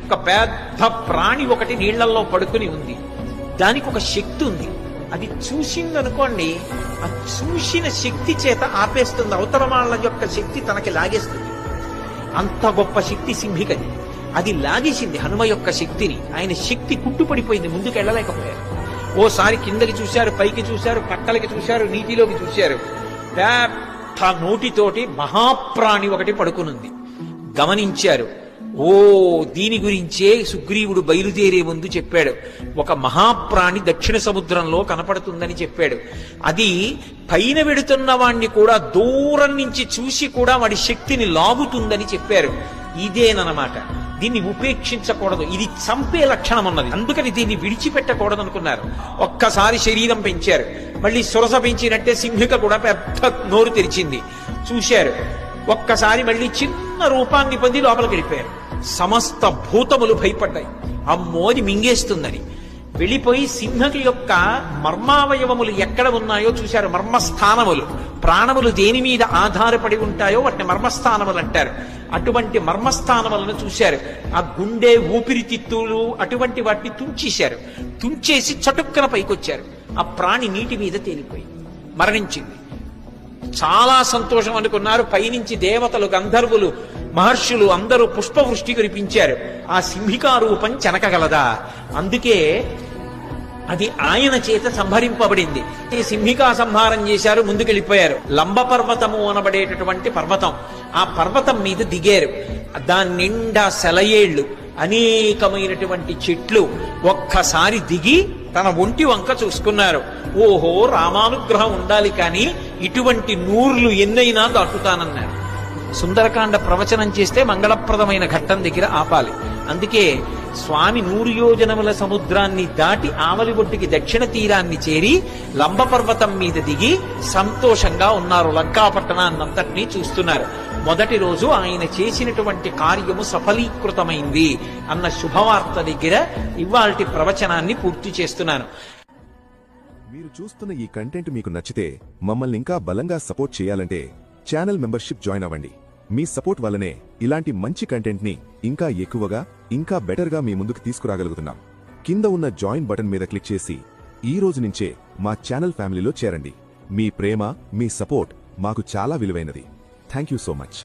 ఒక పెద్ద ప్రాణి ఒకటి నీళ్లలో పడుకుని ఉంది. దానికి ఒక శక్తి ఉంది. అది చూసిందనుకోండి, ఆ చూసిన శక్తి చేత ఆపేస్తుంది, అవతల వాళ్ళ యొక్క శక్తి తనకి లాగేస్తుంది. అంత గొప్ప శక్తి సింహికది. అది లాగేసింది హనుమ యొక్క శక్తిని. ఆయన శక్తి కుట్టుపడిపోయింది, ముందుకు వెళ్ళలేకపోయారు. ఓసారి కిందకి చూశారు, పైకి చూశారు, పక్కలకి చూశారు, నీటిలోకి చూశారు. పెద్ద నోటితోటి మహాప్రాణి ఒకటి పడుకునుంది. గమనించారు. ఓ, దీని గురించే సుగ్రీవుడు బయలుదేరే ముందు చెప్పాడు, ఒక మహాప్రాణి దక్షిణ సముద్రంలో కనపడుతుందని చెప్పాడు. అది పైన వెడుతున్న వాణ్ణి కూడా దూరం నుంచి చూసి కూడా వాడి శక్తిని లాగుతుందని చెప్పారు. ఇదేనమాట. దీన్ని ఉపేక్షించకూడదు, ఇది చంపే లక్షణం ఉన్నది, అందుకని దీన్ని విడిచిపెట్టకూడదు అనుకున్నారు. ఒక్కసారి శరీరం పెంచారు, మళ్ళీ సురస పెంచినట్టే సింహిక కూడా పెద్ద నోరు తెరిచింది. చూశారు. ఒక్కసారి మళ్ళీ చిన్న రూపాన్ని పొంది లోపలికి వెళ్ళిపోయారు. సమస్త భూతములు భయపడ్డాయి, అమ్మోది మింగేస్తుందని. వెళ్ళిపోయి సింహకి యొక్క మర్మావయవములు ఎక్కడ ఉన్నాయో చూశారు. మర్మస్థానములు, ప్రాణములు దేని మీద ఆధారపడి ఉంటాయో వాటిని మర్మస్థానములు అంటారు. అటువంటి మర్మస్థానములను చూశారు. ఆ గుండె, ఊపిరితిత్తులు అటువంటి వాటిని తుంచేశారు. తుంచేసి చటుక్కన పైకొచ్చారు. ఆ ప్రాణి నీటి మీద తేలిపోయి మరణించింది. చాలా సంతోషం అనుకున్నారు. పైనుంచి దేవతలు, గంధర్వులు, మహర్షులు అందరూ పుష్పవృష్టి కురిపించారు. ఆ సింహికా రూపం చెనకగలదా? అందుకే అది ఆయన చేత సంహరింపబడింది. ఈ సింహికా సంహారం చేశారు, ముందుకెళ్ళిపోయారు. లంబ పర్వతము అనబడేటటువంటి పర్వతం, ఆ పర్వతం మీద దిగారు. దాని నిండా సెలయేళ్లు, అనేకమైనటువంటి చెట్లు. ఒక్కసారి దిగి తన ఒంటి వంక చూసుకున్నారు. ఓహో, రామానుగ్రహం ఉండాలి, కానీ ఇటువంటి నూర్లు ఎన్నైనా దాటుతానన్నారు. సుందరకాండ ప్రవచనం చేస్తే మంగళప్రదమైన ఘట్టం దగ్గర ఆపాలి. అందుకే స్వామి 100 యోజనముల సముద్రాన్ని దాటి ఆవలి ఒడ్డుకి దక్షిణ తీరాన్ని చేరి లంబపర్వతం మీద దిగి సంతోషంగా ఉన్నారు. లంకాపట్టణాన్నంతటినీ చూస్తున్నారు. మొదటి రోజు ఆయన చేసినటువంటి కార్యము సఫలీకృతమైంది అన్న శుభవార్త దగ్గర ఇవాల్టి ప్రవచనాన్ని పూర్తి చేస్తున్నాను. మీరు చూస్తున్న ఈ కంటెంట్ మీకు నచ్చితే మమ్మల్ని ఇంకా బలంగా సపోర్ట్ చేయాలంటే ఛానల్ మెంబర్షిప్ జాయిన్ అవ్వండి. మీ సపోర్ట్ వల్లనే ఇలాంటి మంచి కంటెంట్ ని ఇంకా ఎక్కువగా, ఇంకా బెటర్ గా మీ ముందుకు తీసుకురాగలుగుతున్నాం. కింద ఉన్న జాయిన్ బటన్ మీద క్లిక్ చేసి ఈ రోజు నుంచే మా ఛానల్ ఫ్యామిలీలో చేరండి. మీ ప్రేమ, మీ సపోర్ట్ మాకు చాలా విలువైనది. Thank you so much.